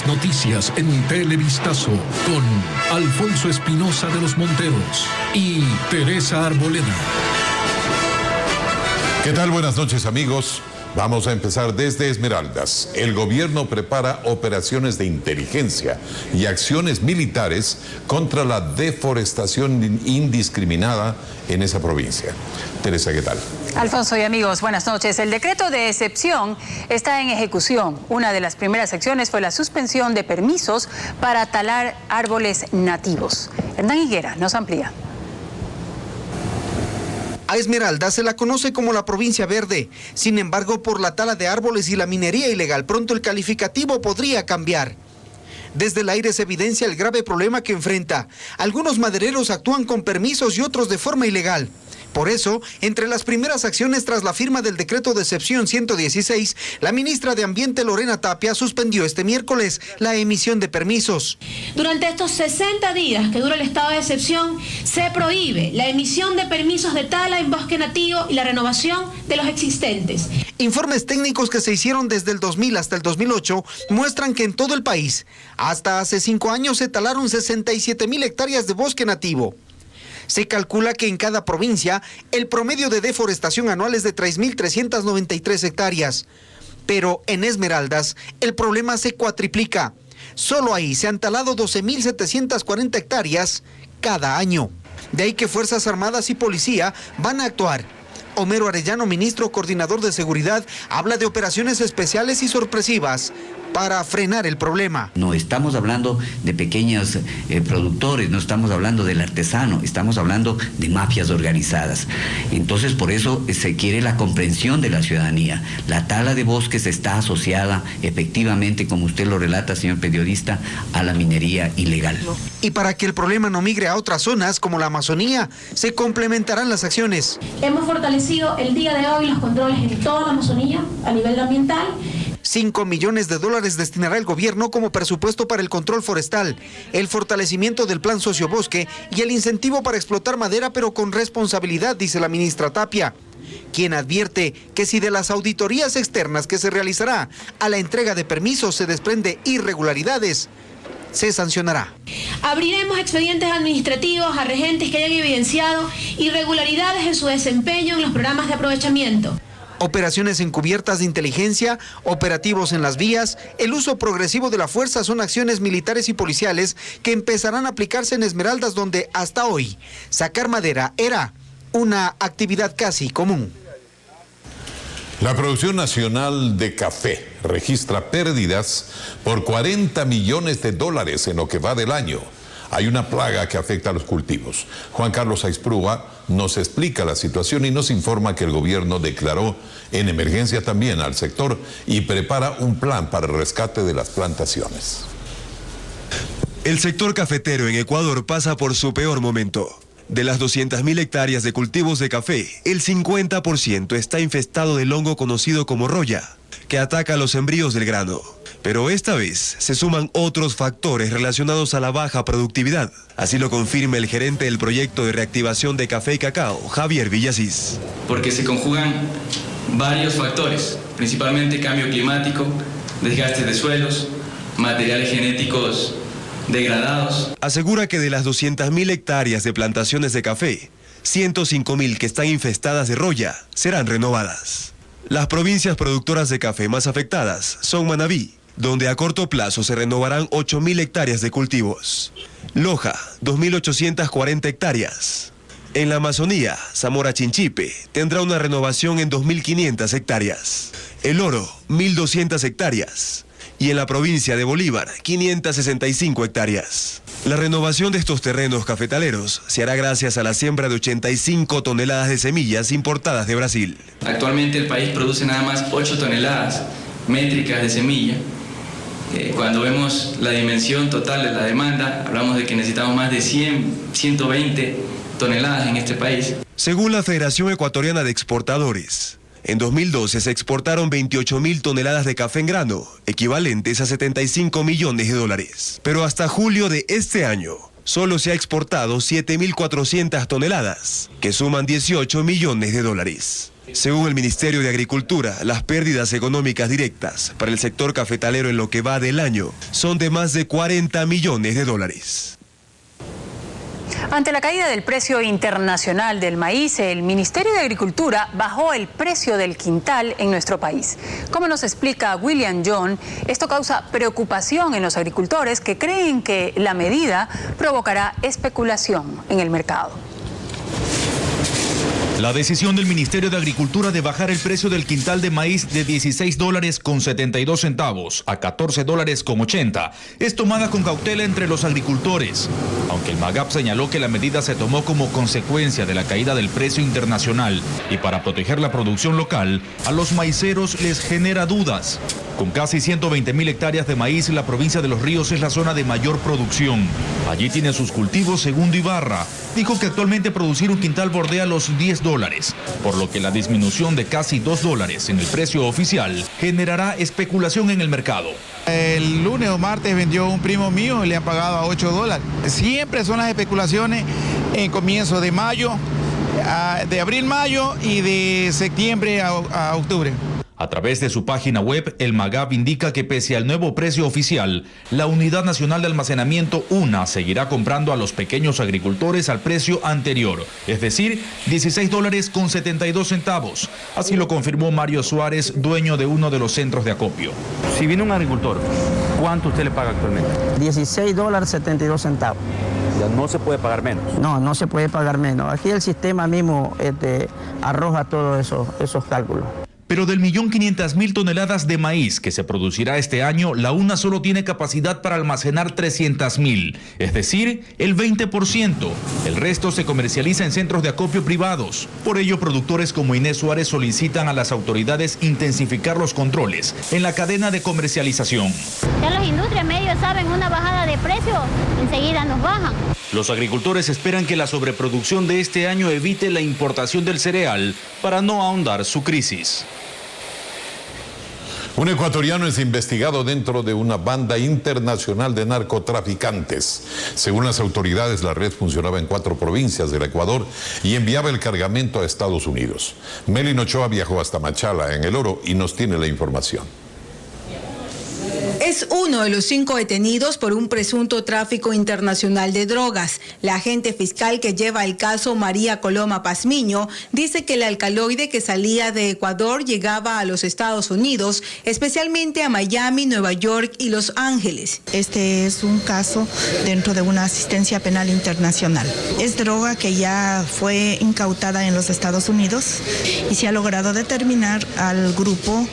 noticias en Televistazo con Alfonso Espinosa de los Monteros y Teresa Arboleda. ¿Qué tal? Buenas noches, amigos. Vamos a empezar desde Esmeraldas. El gobierno prepara operaciones de inteligencia y acciones militares contra la deforestación indiscriminada en esa provincia. Teresa, ¿qué tal? Alfonso y amigos, buenas noches. El decreto de excepción está en ejecución. Una de las primeras acciones fue la suspensión de permisos para talar árboles nativos. Hernán Higuera nos amplía. A Esmeraldas se la conoce como la provincia verde. Sin embargo, por la tala de árboles y la minería ilegal, pronto el calificativo podría cambiar. Desde el aire se evidencia el grave problema que enfrenta. Algunos madereros actúan con permisos y otros de forma ilegal. Por eso, entre las primeras acciones tras la firma del decreto de excepción 116, la ministra de Ambiente Lorena Tapia suspendió este miércoles la emisión de permisos. Durante estos 60 días que dura el estado de excepción, se prohíbe la emisión de permisos de tala en bosque nativo y la renovación de los existentes. Informes técnicos que se hicieron desde el 2000 hasta el 2008 muestran que en todo el país, hasta hace 5 años se talaron 67,000 hectáreas de bosque nativo. Se calcula que en cada provincia el promedio de deforestación anual es de 3,393 hectáreas. Pero en Esmeraldas el problema se cuatriplica. Solo ahí se han talado 12,740 hectáreas cada año. De ahí que Fuerzas Armadas y Policía van a actuar. Homero Arellano, ministro coordinador de Seguridad, habla de operaciones especiales y sorpresivas para frenar el problema. No estamos hablando de pequeños productores, no estamos hablando del artesano, estamos hablando de mafias organizadas. Entonces, por eso se quiere la comprensión de la ciudadanía. La tala de bosques está asociada efectivamente, como usted lo relata, señor periodista, a la minería ilegal. Y para que el problema no migre a otras zonas como la Amazonía, se complementarán las acciones. Hemos fortalecido el día de hoy los controles en toda la Amazonía a nivel ambiental. $5 millones destinará el gobierno como presupuesto para el control forestal, el fortalecimiento del plan sociobosque y el incentivo para explotar madera, pero con responsabilidad, dice la ministra Tapia, quien advierte que si de las auditorías externas que se realizará a la entrega de permisos se desprende irregularidades, se sancionará. Abriremos expedientes administrativos a regentes que hayan evidenciado irregularidades en su desempeño en los programas de aprovechamiento. Operaciones encubiertas de inteligencia, operativos en las vías, el uso progresivo de la fuerza son acciones militares y policiales que empezarán a aplicarse en Esmeraldas, donde hasta hoy sacar madera era una actividad casi común. La producción nacional de café registra pérdidas por $40 millones en lo que va del año. Hay una plaga que afecta a los cultivos. Juan Carlos Aispurúa nos explica la situación y nos informa que el gobierno declaró en emergencia también al sector y prepara un plan para el rescate de las plantaciones. El sector cafetero en Ecuador pasa por su peor momento. De las 200,000 hectáreas de cultivos de café, el 50% está infestado del hongo conocido como roya, que ataca a los embriones del grano. Pero esta vez se suman otros factores relacionados a la baja productividad. Así lo confirma el gerente del proyecto de reactivación de café y cacao, Javier Villasís. Porque se conjugan varios factores, principalmente cambio climático, desgaste de suelos, materiales genéticos degradados. Asegura que de las 200,000 hectáreas de plantaciones de café, 105,000 que están infestadas de roya serán renovadas. Las provincias productoras de café más afectadas son Manabí, donde a corto plazo se renovarán 8,000 hectáreas de cultivos. Loja, 2,840 hectáreas. En la Amazonía, Zamora Chinchipe tendrá una renovación en 2,500 hectáreas. El Oro, 1,200 hectáreas. Y en la provincia de Bolívar, 565 hectáreas. La renovación de estos terrenos cafetaleros se hará gracias a la siembra de 85 toneladas de semillas importadas de Brasil. Actualmente el país produce nada más 8 toneladas métricas de semilla. Cuando vemos la dimensión total de la demanda, hablamos de que necesitamos más de 120 toneladas en este país. Según la Federación Ecuatoriana de Exportadores, en 2012 se exportaron 28,000 toneladas de café en grano, equivalentes a $75 millones. Pero hasta julio de este año, solo se ha exportado 7,400 toneladas, que suman $18 millones. Según el Ministerio de Agricultura, las pérdidas económicas directas para el sector cafetalero en lo que va del año son de más de 40 millones de dólares. Ante la caída del precio internacional del maíz, el Ministerio de Agricultura bajó el precio del quintal en nuestro país. Como nos explica William John, esto causa preocupación en los agricultores que creen que la medida provocará especulación en el mercado. La decisión del Ministerio de Agricultura de bajar el precio del quintal de maíz de $16.72 a $14.80 es tomada con cautela entre los agricultores. Aunque el MAGAP señaló que la medida se tomó como consecuencia de la caída del precio internacional y para proteger la producción local, a los maiceros les genera dudas. Con casi 120.000 hectáreas de maíz, la provincia de Los Ríos es la zona de mayor producción. Allí tiene sus cultivos Segundo Ibarra. Dijo que actualmente producir un quintal bordea los $10, por lo que la disminución de casi $2 en el precio oficial generará especulación en el mercado. El lunes o martes vendió un primo mío y le han pagado a $8. Siempre son las especulaciones en comienzo de mayo, de abril-mayo y de septiembre a octubre. A través de su página web, el MAGAP indica que pese al nuevo precio oficial, la Unidad Nacional de Almacenamiento UNA seguirá comprando a los pequeños agricultores al precio anterior, es decir, $16.72. Así lo confirmó Mario Suárez, dueño de uno de los centros de acopio. Si viene un agricultor, ¿cuánto usted le paga actualmente? $16.72. Ya no se puede pagar menos. No se puede pagar menos. Aquí el sistema mismo arroja todos esos cálculos. Pero del 1.500.000 toneladas de maíz que se producirá este año, la UNA solo tiene capacidad para almacenar 300.000, es decir, el 20%. El resto se comercializa en centros de acopio privados. Por ello, productores como Inés Suárez solicitan a las autoridades intensificar los controles en la cadena de comercialización. Ya los industrias medios saben una bajada de precio, enseguida nos bajan. Los agricultores esperan que la sobreproducción de este año evite la importación del cereal para no ahondar su crisis. Un ecuatoriano es investigado dentro de una banda internacional de narcotraficantes. Según las autoridades, la red funcionaba en 4 provincias del Ecuador y enviaba el cargamento a Estados Unidos. Melin Ochoa viajó hasta Machala, en El Oro, y nos tiene la información. Es uno de los 5 detenidos por un presunto tráfico internacional de drogas. La agente fiscal que lleva el caso, María Coloma Pazmiño, dice que el alcaloide que salía de Ecuador llegaba a los Estados Unidos, especialmente a Miami, Nueva York y Los Ángeles. Este es un caso dentro de una asistencia penal internacional. Es droga que ya fue incautada en los Estados Unidos y se ha logrado determinar al grupo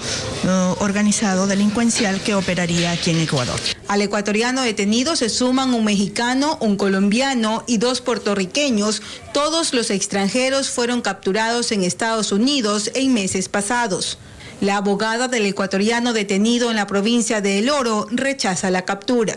organizado delincuencial que operaría aquí en Ecuador. Al ecuatoriano detenido se suman un mexicano, un colombiano y 2 puertorriqueños. Todos los extranjeros fueron capturados en Estados Unidos en meses pasados. La abogada del ecuatoriano detenido en la provincia de El Oro rechaza la captura.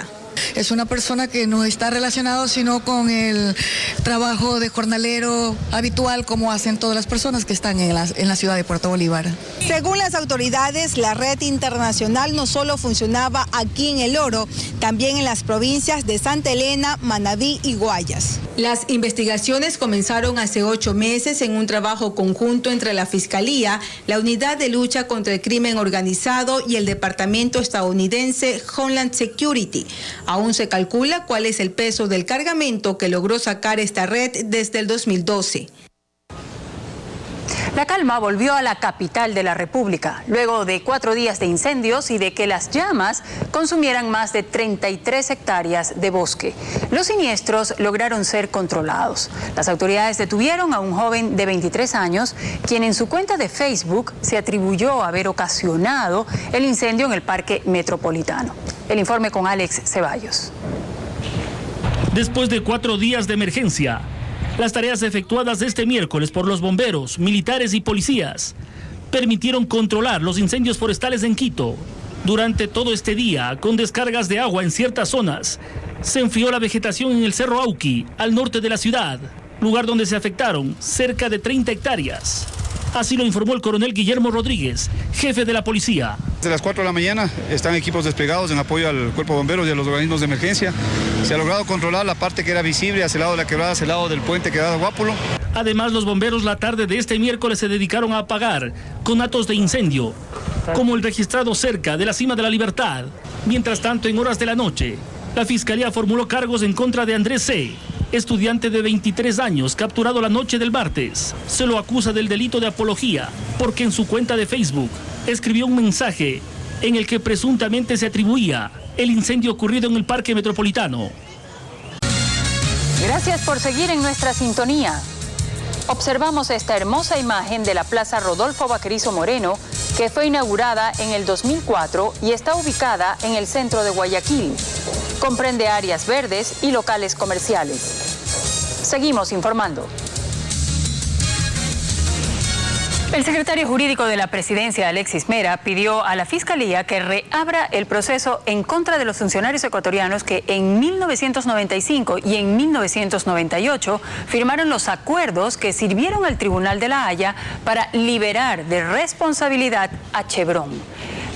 Es una persona que no está relacionado sino con el trabajo de jornalero habitual como hacen todas las personas que están en la ciudad de Puerto Bolívar. Según las autoridades, la red internacional no solo funcionaba aquí en El Oro, también en las provincias de Santa Elena, Manabí y Guayas. Las investigaciones comenzaron hace 8 meses en un trabajo conjunto entre la Fiscalía, la Unidad de Lucha contra el Crimen Organizado y el Departamento estadounidense Homeland Security. Aún se calcula cuál es el peso del cargamento que logró sacar esta red desde el 2012. La calma volvió a la capital de la República, luego de 4 días de incendios y de que las llamas consumieran más de 33 hectáreas de bosque. Los siniestros lograron ser controlados. Las autoridades detuvieron a un joven de 23 años, quien en su cuenta de Facebook se atribuyó a haber ocasionado el incendio en el Parque Metropolitano. El informe con Alex Ceballos. Después de 4 días de emergencia, las tareas efectuadas este miércoles por los bomberos, militares y policías permitieron controlar los incendios forestales en Quito. Durante todo este día, con descargas de agua en ciertas zonas, se enfrió la vegetación en el Cerro Auqui, al norte de la ciudad, lugar donde se afectaron cerca de 30 hectáreas. Así lo informó el coronel Guillermo Rodríguez, jefe de la policía. Desde las 4 de la mañana están equipos desplegados en apoyo al cuerpo de bomberos y a los organismos de emergencia. Se ha logrado controlar la parte que era visible hacia el lado de la quebrada, hacia el lado del puente que da a Guápulo. Además, los bomberos la tarde de este miércoles se dedicaron a apagar conatos de incendio, como el registrado cerca de la Cima de la Libertad. Mientras tanto, en horas de la noche, la Fiscalía formuló cargos en contra de Andrés C., estudiante de 23 años, capturado la noche del martes. Se lo acusa del delito de apología, porque en su cuenta de Facebook escribió un mensaje en el que presuntamente se atribuía el incendio ocurrido en el Parque Metropolitano. Gracias por seguir en nuestra sintonía. Observamos esta hermosa imagen de la Plaza Rodolfo Vaquerizo Moreno, que fue inaugurada en el 2004 y está ubicada en el centro de Guayaquil. Comprende áreas verdes y locales comerciales. Seguimos informando. El secretario jurídico de la presidencia, Alexis Mera, pidió a la Fiscalía que reabra el proceso en contra de los funcionarios ecuatorianos que en 1995 y en 1998 firmaron los acuerdos que sirvieron al Tribunal de La Haya para liberar de responsabilidad a Chevron.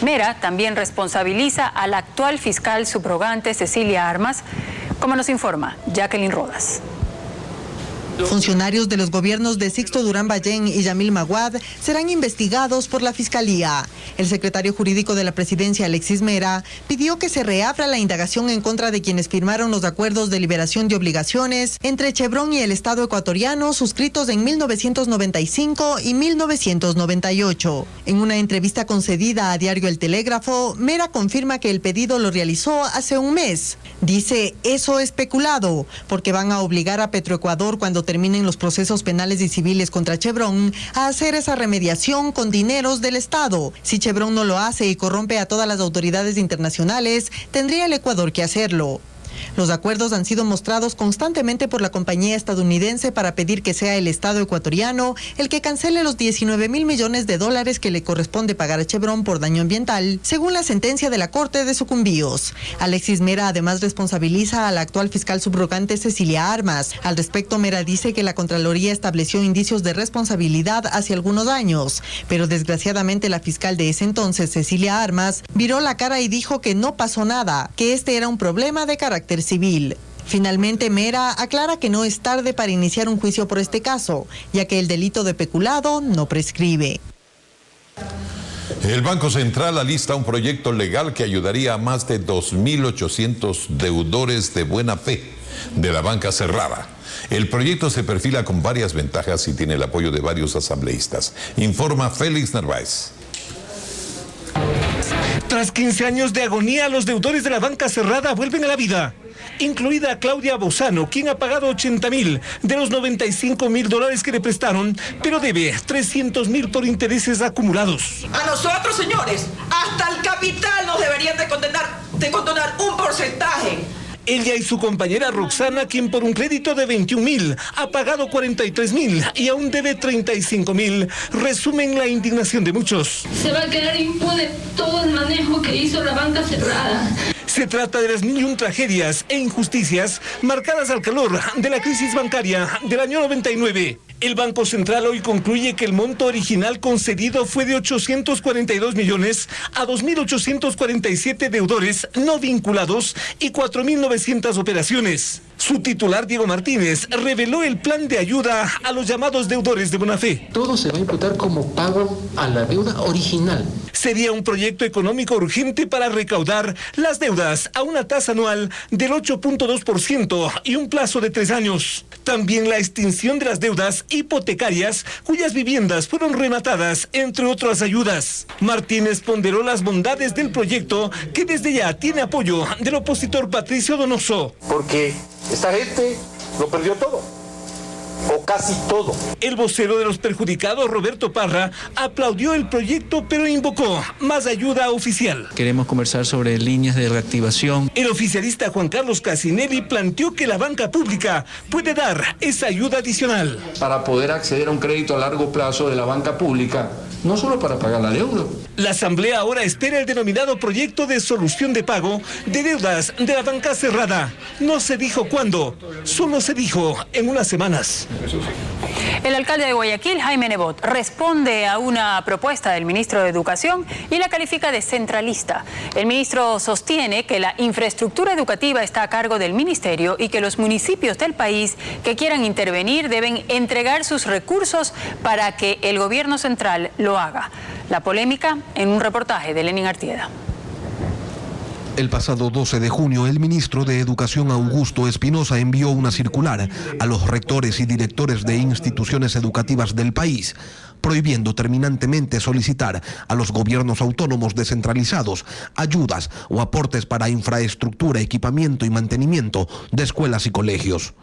Mera también responsabiliza a la actual fiscal subrogante Cecilia Armas, como nos informa Jacqueline Rodas. Funcionarios de los gobiernos de Sixto Durán Ballén y Yamil Maguad serán investigados por la Fiscalía. El secretario jurídico de la presidencia, Alexis Mera, pidió que se reabra la indagación en contra de quienes firmaron los acuerdos de liberación de obligaciones entre Chevron y el Estado ecuatoriano suscritos en 1995 y 1998. En una entrevista concedida a Diario El Telégrafo, Mera confirma que el pedido lo realizó hace un mes. Dice, eso especulado, porque van a obligar a Petroecuador cuando terminen los procesos penales y civiles contra Chevron a hacer esa remediación con dineros del Estado. Si Chevron no lo hace y corrompe a todas las autoridades internacionales, tendría el Ecuador que hacerlo. Los acuerdos han sido mostrados constantemente por la compañía estadounidense para pedir que sea el Estado ecuatoriano el que cancele los 19.000 millones de dólares que le corresponde pagar a Chevron por daño ambiental, según la sentencia de la Corte de Sucumbíos. Alexis Mera además responsabiliza a la actual fiscal subrogante Cecilia Armas. Al respecto, Mera dice que la Contraloría estableció indicios de responsabilidad hace algunos años, pero desgraciadamente la fiscal de ese entonces, Cecilia Armas, viró la cara y dijo que no pasó nada, que este era un problema de carácter civil. Finalmente, Mera aclara que no es tarde para iniciar un juicio por este caso, ya que el delito de peculado no prescribe. El Banco Central alista un proyecto legal que ayudaría a más de 2.800 deudores de buena fe de la banca cerrada. El proyecto se perfila con varias ventajas y tiene el apoyo de varios asambleístas. Informa Félix Narváez. Tras 15 años de agonía, los deudores de la banca cerrada vuelven a la vida, incluida Claudia Bozano, quien ha pagado 80.000 de los 95.000 dólares que le prestaron, pero debe 300.000 por intereses acumulados. A nosotros, señores, hasta el capital nos deberían de condonar un porcentaje. Ella y su compañera Roxana, quien por un crédito de 21.000 ha pagado 43.000 y aún debe 35.000, resumen la indignación de muchos. Se va a quedar impune todo el manejo que hizo la banca cerrada. Se trata de las 1001 tragedias e injusticias marcadas al calor de la crisis bancaria del año 99. El Banco Central hoy concluye que el monto original concedido fue de 842 millones a 2.847 deudores no vinculados y 4.900 operaciones. Su titular, Diego Martínez, reveló el plan de ayuda a los llamados deudores de buena fe. Todo se va a imputar como pago a la deuda original. Sería un proyecto económico urgente para recaudar las deudas a una tasa anual del 8.2% y un plazo de 3 años. También la extinción de las deudas hipotecarias cuyas viviendas fueron rematadas, entre otras ayudas. Martínez ponderó las bondades del proyecto que desde ya tiene apoyo del opositor Patricio Donoso. Porque esta gente lo perdió todo, o casi todo. El vocero de los perjudicados, Roberto Parra, aplaudió el proyecto pero invocó más ayuda oficial. Queremos conversar sobre líneas de reactivación. El oficialista Juan Carlos Casinelli planteó que la banca pública puede dar esa ayuda adicional. Para poder acceder a un crédito a largo plazo de la banca pública, no solo para pagar la deuda. La Asamblea ahora espera el denominado proyecto de solución de pago de deudas de la banca cerrada. No se dijo cuándo, solo se dijo en unas semanas. El alcalde de Guayaquil, Jaime Nebot, responde a una propuesta del ministro de Educación y la califica de centralista. El ministro sostiene que la infraestructura educativa está a cargo del ministerio y que los municipios del país que quieran intervenir deben entregar sus recursos para que el gobierno central lo haga. La polémica en un reportaje de Lenin Artieda. El pasado 12 de junio, el ministro de Educación, Augusto Espinosa, envió una circular a los rectores y directores de instituciones educativas del país, prohibiendo terminantemente solicitar a los gobiernos autónomos descentralizados ayudas o aportes para infraestructura, equipamiento y mantenimiento de escuelas y colegios.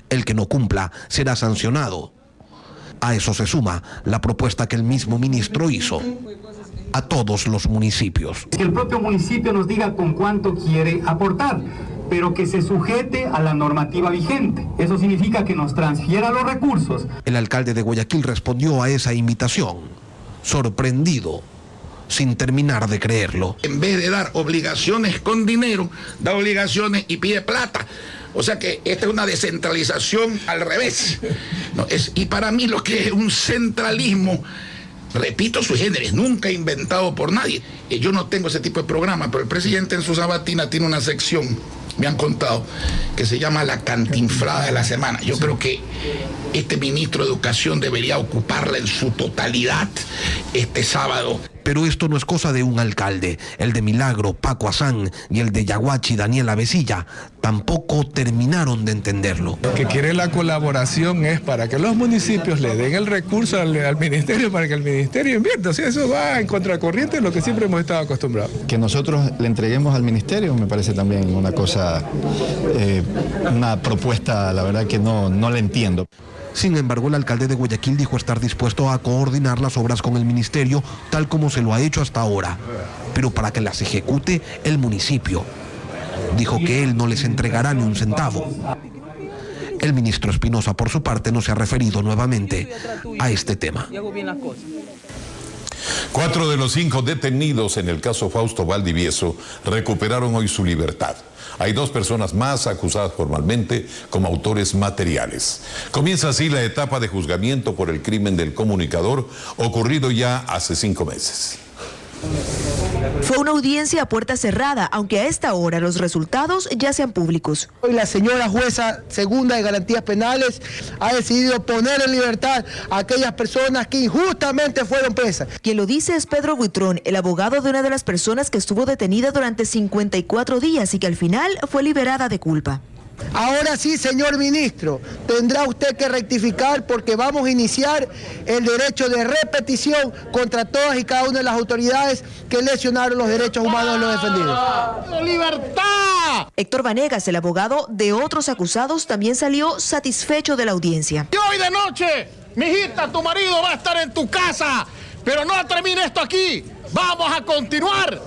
El que no cumpla será sancionado. A eso se suma la propuesta que el mismo ministro hizo a todos los municipios. Que el propio municipio nos diga con cuánto quiere aportar, pero que se sujete a la normativa vigente. Eso significa que nos transfiera los recursos. El alcalde de Guayaquil respondió a esa invitación, sorprendido, sin terminar de creerlo. En vez de dar obligaciones con dinero, da obligaciones y pide plata. O sea que esta es una descentralización al revés. No, y para mí lo que es un centralismo, repito, sui generis, nunca inventado por nadie. Yo no tengo ese tipo de programa, pero el presidente en su sabatina tiene una sección, me han contado, que se llama la cantinflada de la semana. Yo creo que este ministro de Educación debería ocuparla en su totalidad este sábado. Pero esto no es cosa de un alcalde. El de Milagro, Paco Azán, y el de Yaguachi, Daniel Avesilla, tampoco terminaron de entenderlo. Que quiere la colaboración es para que los municipios le den el recurso al ministerio para que el ministerio invierta. O sea, eso va en contracorriente de lo que siempre hemos estado acostumbrados. Que nosotros le entreguemos al ministerio me parece también una cosa, una propuesta, la verdad que no la entiendo. Sin embargo, el alcalde de Guayaquil dijo estar dispuesto a coordinar las obras con el ministerio, tal como se lo ha hecho hasta ahora, pero para que las ejecute el municipio. Dijo que él no les entregará ni un centavo. El ministro Espinosa, por su parte, no se ha referido nuevamente a este tema. 4 de los 5 detenidos en el caso Fausto Valdivieso recuperaron hoy su libertad. Hay 2 personas más acusadas formalmente como autores materiales. Comienza así la etapa de juzgamiento por el crimen del comunicador ocurrido ya hace 5 meses. Fue una audiencia a puerta cerrada, aunque a esta hora los resultados ya sean públicos. Hoy la señora jueza segunda de Garantías Penales ha decidido poner en libertad a aquellas personas que injustamente fueron presas. Quien lo dice es Pedro Buitrón, el abogado de una de las personas que estuvo detenida durante 54 días y que al final fue liberada de culpa. Ahora sí, señor ministro, tendrá usted que rectificar porque vamos a iniciar el derecho de repetición contra todas y cada una de las autoridades que lesionaron los derechos humanos de los defendidos. ¡Libertad! Héctor Vanegas, el abogado de otros acusados, también salió satisfecho de la audiencia. Y hoy de noche, mijita, tu marido va a estar en tu casa, pero no termine esto aquí. Vamos a continuar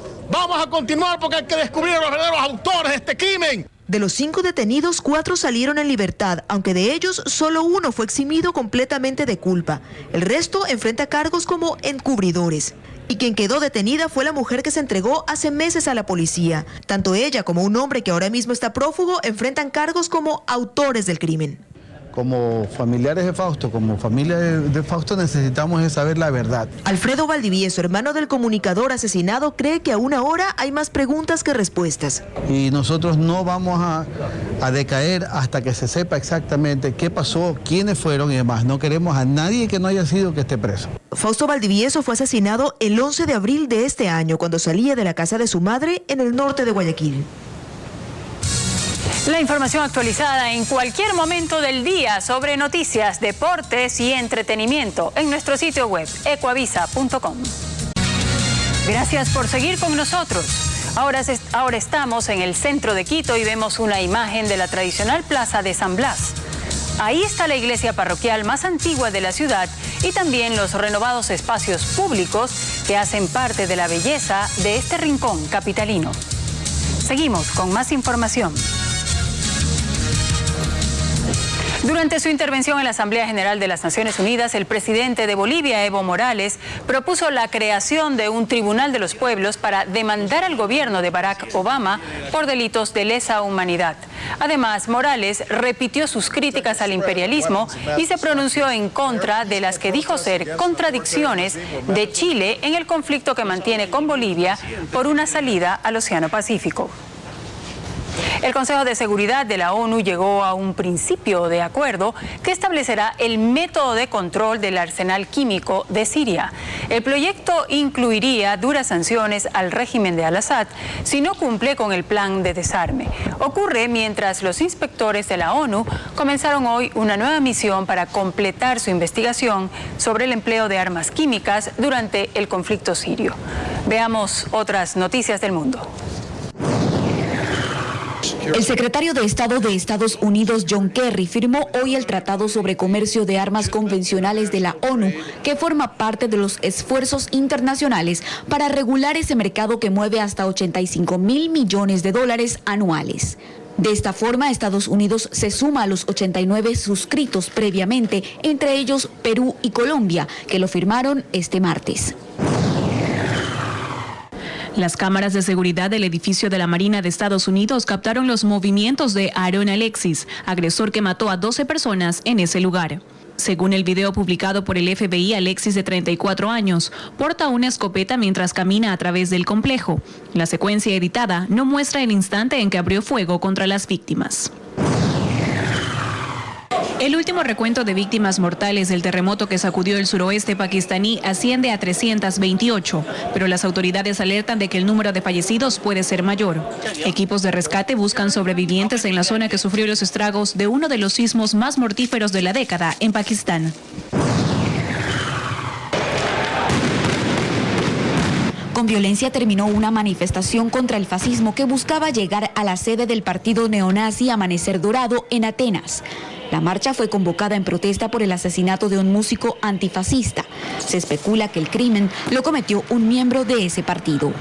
porque hay que descubrir a los verdaderos autores de este crimen. De los 5 detenidos, 4 salieron en libertad, aunque de ellos solo 1 fue eximido completamente de culpa. El resto enfrenta cargos como encubridores. Y quien quedó detenida fue la mujer que se entregó hace meses a la policía. Tanto ella como un hombre que ahora mismo está prófugo enfrentan cargos como autores del crimen. Como familiares de Fausto, como familia de Fausto necesitamos saber la verdad. Alfredo Valdivieso, hermano del comunicador asesinado, cree que aún ahora hay más preguntas que respuestas. Y nosotros no vamos a decaer hasta que se sepa exactamente qué pasó, quiénes fueron y demás. No queremos a nadie que no haya sido que esté preso. Fausto Valdivieso fue asesinado el 11 de abril de este año cuando salía de la casa de su madre en el norte de Guayaquil. La información actualizada en cualquier momento del día sobre noticias, deportes y entretenimiento en nuestro sitio web ecoavisa.com. Gracias por seguir con nosotros. Ahora estamos en el centro de Quito y vemos una imagen de la tradicional plaza de San Blas. Ahí está la iglesia parroquial más antigua de la ciudad y también los renovados espacios públicos que hacen parte de la belleza de este rincón capitalino. Seguimos con más información. Durante su intervención en la Asamblea General de las Naciones Unidas, el presidente de Bolivia, Evo Morales, propuso la creación de un Tribunal de los Pueblos para demandar al gobierno de Barack Obama por delitos de lesa humanidad. Además, Morales repitió sus críticas al imperialismo y se pronunció en contra de las que dijo ser contradicciones de Chile en el conflicto que mantiene con Bolivia por una salida al Océano Pacífico. El Consejo de Seguridad de la ONU llegó a un principio de acuerdo que establecerá el método de control del arsenal químico de Siria. El proyecto incluiría duras sanciones al régimen de Al-Assad si no cumple con el plan de desarme. Ocurre mientras los inspectores de la ONU comenzaron hoy una nueva misión para completar su investigación sobre el empleo de armas químicas durante el conflicto sirio. Veamos otras noticias del mundo. El secretario de Estado de Estados Unidos, John Kerry, firmó hoy el Tratado sobre Comercio de Armas Convencionales de la ONU, que forma parte de los esfuerzos internacionales para regular ese mercado que mueve hasta $85.000 millones anuales. De esta forma, Estados Unidos se suma a los 89 suscritos previamente, entre ellos Perú y Colombia, que lo firmaron este martes. Las cámaras de seguridad del edificio de la Marina de Estados Unidos captaron los movimientos de Aaron Alexis, agresor que mató a 12 personas en ese lugar. Según el video publicado por el FBI, Alexis, de 34 años, porta una escopeta mientras camina a través del complejo. La secuencia editada no muestra el instante en que abrió fuego contra las víctimas. El último recuento de víctimas mortales del terremoto que sacudió el suroeste pakistaní asciende a 328, pero las autoridades alertan de que el número de fallecidos puede ser mayor. Equipos de rescate buscan sobrevivientes en la zona que sufrió los estragos de uno de los sismos más mortíferos de la década en Pakistán. Con violencia terminó una manifestación contra el fascismo que buscaba llegar a la sede del partido neonazi Amanecer Dorado en Atenas. La marcha fue convocada en protesta por el asesinato de un músico antifascista. Se especula que el crimen lo cometió un miembro de ese partido.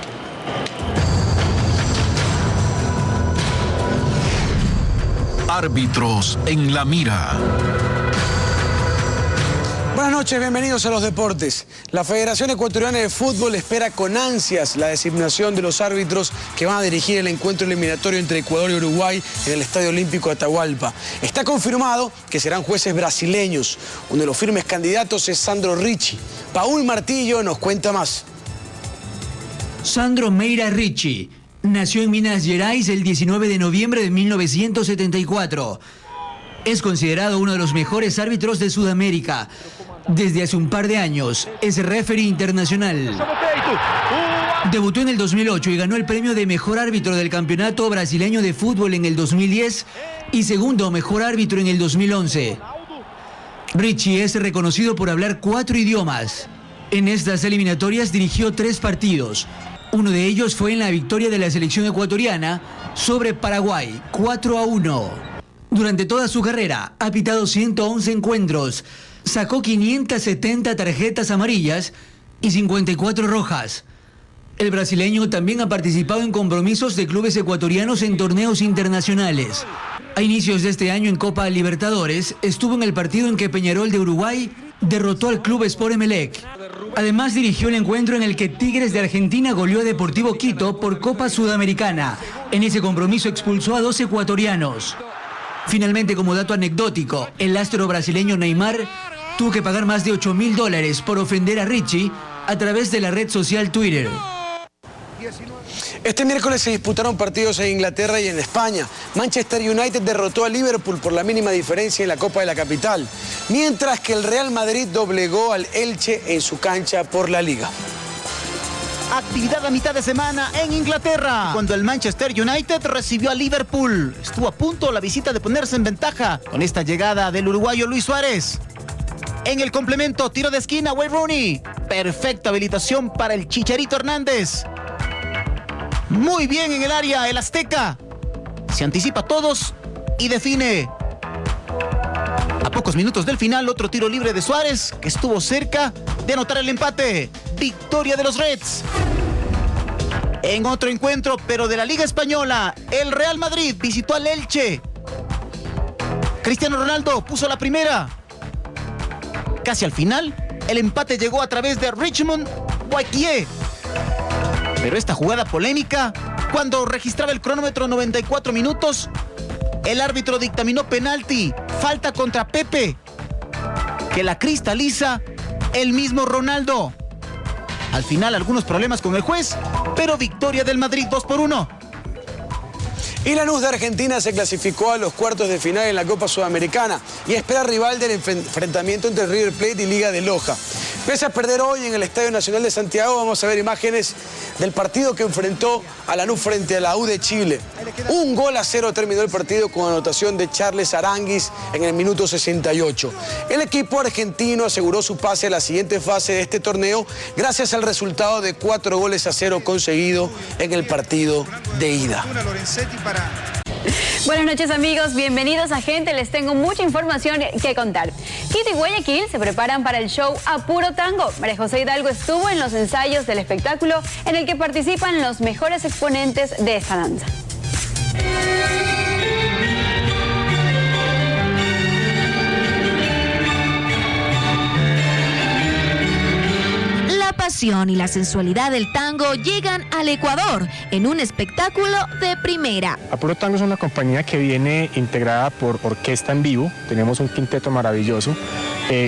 Árbitros en la mira. Buenas noches, bienvenidos a los deportes. La Federación Ecuatoriana de Fútbol espera con ansias la designación de los árbitros que van a dirigir el encuentro eliminatorio entre Ecuador y Uruguay en el Estadio Olímpico de Atahualpa. Está confirmado que serán jueces brasileños. Uno de los firmes candidatos es Sandro Ricci. Paul Martillo nos cuenta más. Sandro Meira Ricci nació en Minas Gerais el 19 de noviembre de 1974. Es considerado uno de los mejores árbitros de Sudamérica. Desde hace un par de años es referee internacional. Debutó en el 2008 y ganó el premio de mejor árbitro del Campeonato Brasileño de Fútbol en el 2010 y segundo mejor árbitro en el 2011. Ricci es reconocido por hablar 4 idiomas. En estas eliminatorias dirigió 3 partidos. Uno de ellos fue en la victoria de la selección ecuatoriana sobre Paraguay, 4-1. Durante toda su carrera ha pitado 111 encuentros, sacó 570 tarjetas amarillas y 54 rojas. El brasileño también ha participado en compromisos de clubes ecuatorianos en torneos internacionales. A inicios de este año en Copa Libertadores estuvo en el partido en que Peñarol de Uruguay derrotó al Club Sport Emelec. Además dirigió el encuentro en el que Tigres de Argentina goleó a Deportivo Quito por Copa Sudamericana. En ese compromiso expulsó a 2 ecuatorianos. Finalmente, como dato anecdótico, el astro brasileño Neymar tuvo que pagar más de $8.000 por ofender a Ricci a través de la red social Twitter. Este miércoles se disputaron partidos en Inglaterra y en España. Manchester United derrotó a Liverpool por la mínima diferencia en la Copa de la Capital, mientras que el Real Madrid doblegó al Elche en su cancha por la Liga. Actividad a mitad de semana en Inglaterra, cuando el Manchester United recibió a Liverpool. Estuvo a punto la visita de ponerse en ventaja con esta llegada del uruguayo Luis Suárez. En el complemento, tiro de esquina, Wayne Rooney. Perfecta habilitación para el Chicharito Hernández. Muy bien en el área, el Azteca. Se anticipa a todos y define. A pocos minutos del final, otro tiro libre de Suárez, que estuvo cerca de anotar el empate. Victoria de los Reds. En otro encuentro, pero de la Liga Española, el Real Madrid visitó al Elche. Cristiano Ronaldo puso la primera. Casi al final, el empate llegó a través de Richmond Boakie. Pero esta jugada polémica, cuando registraba el cronómetro 94 minutos, el árbitro dictaminó penalti, falta contra Pepe, que la cristaliza el mismo Ronaldo. Al final algunos problemas con el juez, pero victoria del Madrid 2-1. Y Lanús de Argentina se clasificó a los cuartos de final en la Copa Sudamericana y espera rival del enfrentamiento entre River Plate y Liga de Loja. Pese a perder hoy en el Estadio Nacional de Santiago, vamos a ver imágenes del partido que enfrentó a Lanús frente a la U de Chile. 1-0 terminó el partido con anotación de Charles Aranguis en el minuto 68. El equipo argentino aseguró su pase a la siguiente fase de este torneo gracias al resultado de 4-0 conseguido en el partido de ida. Buenas noches amigos, bienvenidos a Gente, les tengo mucha información que contar. Quito y Guayaquil se preparan para el show A Puro Tango. María José Hidalgo estuvo en los ensayos del espectáculo en el que participan los mejores exponentes de esta danza. La pasión y la sensualidad del tango llegan al Ecuador en un espectáculo de primera. A Puro Tango es una compañía que viene integrada por orquesta en vivo. Tenemos un quinteto maravilloso,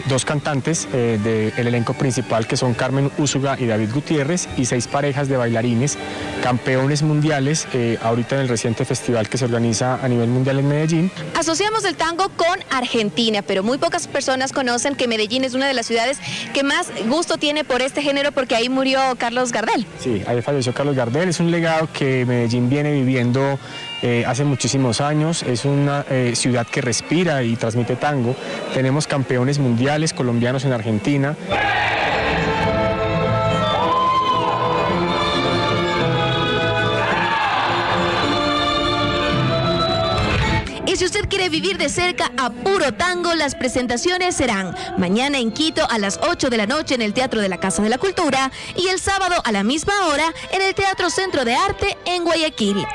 dos cantantes del elenco principal que son Carmen Úsuga y David Gutiérrez y 6 parejas de bailarines, campeones mundiales ahorita en el reciente festival que se organiza a nivel mundial en Medellín. Asociamos el tango con Argentina, pero muy pocas personas conocen que Medellín es una de las ciudades que más gusto tiene por este género porque ahí murió Carlos Gardel. Sí, ahí falleció Carlos Gardel, es un legado que Medellín viene viviendo hace muchísimos años, es una ciudad que respira y transmite tango. Tenemos campeones mundiales colombianos en Argentina. Y si usted quiere vivir de cerca a Puro Tango, las presentaciones serán mañana en Quito a las 8 de la noche en el Teatro de la Casa de la Cultura y el sábado a la misma hora en el Teatro Centro de Arte en Guayaquil.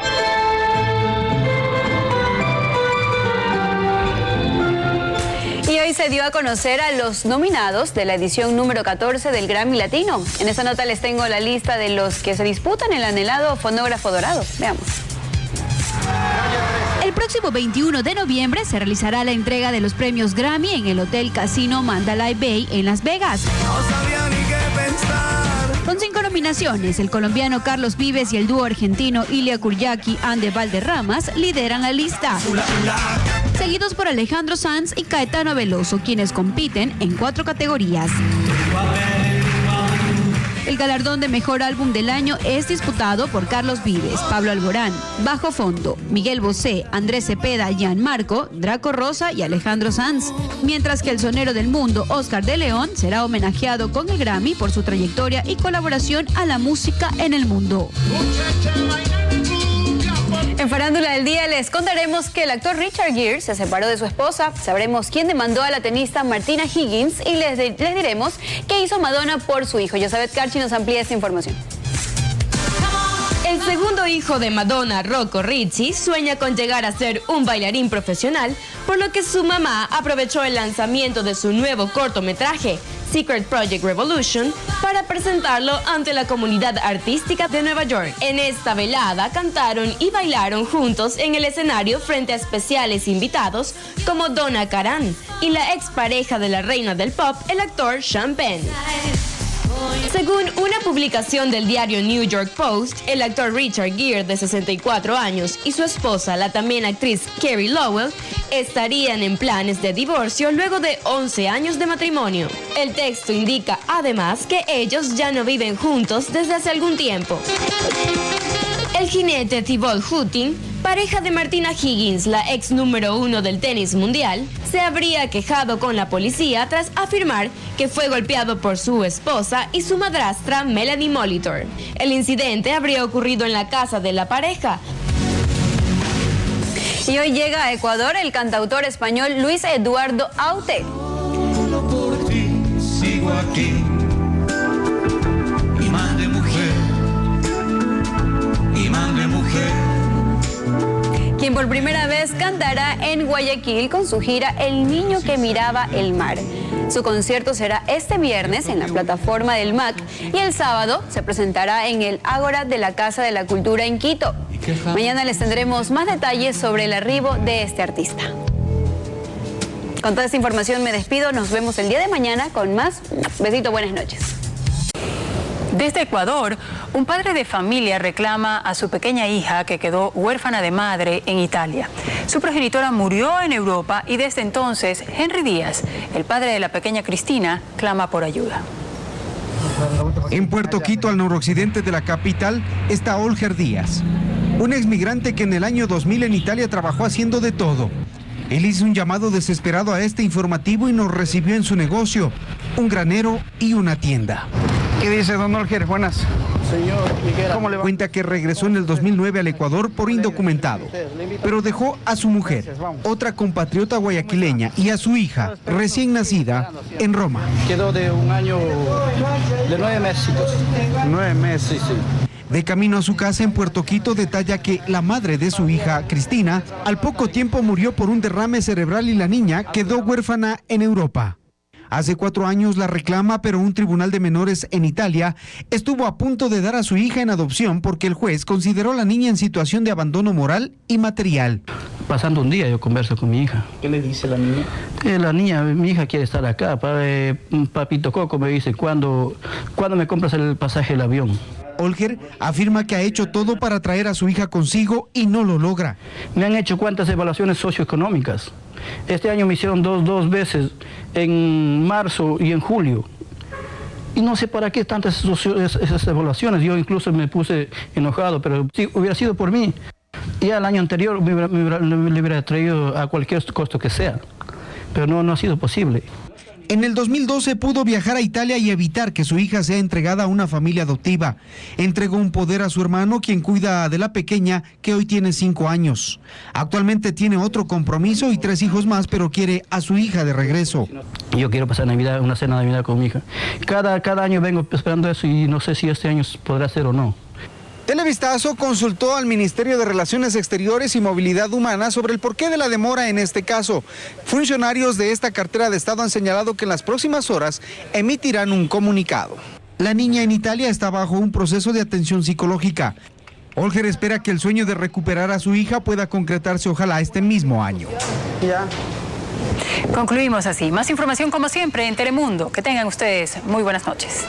Y hoy se dio a conocer a los nominados de la edición número 14 del Grammy Latino. En esta nota les tengo la lista de los que se disputan el anhelado fonógrafo dorado. Veamos. El próximo 21 de noviembre se realizará la entrega de los premios Grammy en el Hotel Casino Mandalay Bay en Las Vegas. Con 5 nominaciones, el colombiano Carlos Vives y el dúo argentino Ilia Kuryaki Ande Valderramas lideran la lista. Seguidos por Alejandro Sanz y Caetano Veloso, quienes compiten en 4 categorías. El galardón de Mejor Álbum del Año es disputado por Carlos Vives, Pablo Alborán, Bajo Fondo, Miguel Bosé, Andrés Cepeda, Gianmarco, Draco Rosa y Alejandro Sanz. Mientras que el sonero del mundo, Oscar de León, será homenajeado con el Grammy por su trayectoria y colaboración a la música en el mundo. En Farándula del Día les contaremos que el actor Richard Gere se separó de su esposa, sabremos quién demandó a la tenista Martina Higgins y les diremos qué hizo Madonna por su hijo. Yosabet Carchi nos amplía esta información. El segundo hijo de Madonna, Rocco Rizzi, sueña con llegar a ser un bailarín profesional, por lo que su mamá aprovechó el lanzamiento de su nuevo cortometraje, Secret Project Revolution, para presentarlo ante la comunidad artística de Nueva York. En esta velada cantaron y bailaron juntos en el escenario frente a especiales invitados como Donna Karan y la expareja de la reina del pop, el actor Sean Penn. Según una publicación del diario New York Post, el actor Richard Gere, de 64 años, y su esposa, la también actriz Carey Lowell, estarían en planes de divorcio luego de 11 años de matrimonio. El texto indica además que ellos ya no viven juntos desde hace algún tiempo. El jinete Thibaut Hutting, pareja de Martina Higgins, la ex número 1 del tenis mundial, se habría quejado con la policía tras afirmar que fue golpeado por su esposa y su madrastra Melanie Molitor. El incidente habría ocurrido en la casa de la pareja. Y hoy llega a Ecuador el cantautor español Luis Eduardo Aute. Solo por ti sigo aquí, imán de mujer, imán de mujer. Quien por primera vez cantará en Guayaquil con su gira El Niño que Miraba el Mar. Su concierto será este viernes en la plataforma del MAC y el sábado se presentará en el Ágora de la Casa de la Cultura en Quito. Mañana les tendremos más detalles sobre el arribo de este artista. Con toda esta información me despido, nos vemos el día de mañana con más. Besito, buenas noches. Desde Ecuador, un padre de familia reclama a su pequeña hija que quedó huérfana de madre en Italia. Su progenitora murió en Europa y desde entonces Henry Díaz, el padre de la pequeña Cristina, clama por ayuda. En Puerto Quito, al noroccidente de la capital, está Olger Díaz, un exmigrante que en el año 2000 en Italia trabajó haciendo de todo. Él hizo un llamado desesperado a este informativo y nos recibió en su negocio, un granero y una tienda. ¿Qué dice don Olger? Buenas. Señor, ¿cómo le va? Cuenta que regresó en el 2009 al Ecuador por indocumentado, pero dejó a su mujer, otra compatriota guayaquileña, y a su hija, recién nacida, en Roma. Quedó de un año, de 9 meses. 9 meses. Sí. De camino a su casa en Puerto Quito, detalla que la madre de su hija, Cristina, al poco tiempo murió por un derrame cerebral y la niña quedó huérfana en Europa. Hace 4 años la reclama, pero un tribunal de menores en Italia estuvo a punto de dar a su hija en adopción porque el juez consideró a la niña en situación de abandono moral y material. Pasando un día yo converso con mi hija. ¿Qué le dice la niña? La niña, mi hija quiere estar acá. Papito Coco me dice, ¿cuándo me compras el pasaje del avión? Olger afirma que ha hecho todo para traer a su hija consigo y no lo logra. Me han hecho cuantas evaluaciones socioeconómicas. Este año me hicieron dos veces, en marzo y en julio. Y no sé para qué tantas esas evaluaciones. Yo incluso me puse enojado, pero si hubiera sido por mí, ya el año anterior le hubiera traído a cualquier costo que sea. Pero no ha sido posible. En el 2012 pudo viajar a Italia y evitar que su hija sea entregada a una familia adoptiva. Entregó un poder a su hermano, quien cuida de la pequeña, que hoy tiene 5 años. Actualmente tiene otro compromiso y 3 hijos más, pero quiere a su hija de regreso. Yo quiero pasar Navidad, una cena de Navidad con mi hija. Cada año vengo esperando eso y no sé si este año podrá ser o no. Televistazo consultó al Ministerio de Relaciones Exteriores y Movilidad Humana sobre el porqué de la demora en este caso. Funcionarios de esta cartera de Estado han señalado que en las próximas horas emitirán un comunicado. La niña en Italia está bajo un proceso de atención psicológica. Olger espera que el sueño de recuperar a su hija pueda concretarse ojalá este mismo año. Concluimos así. Más información como siempre en Telemundo. Que tengan ustedes muy buenas noches.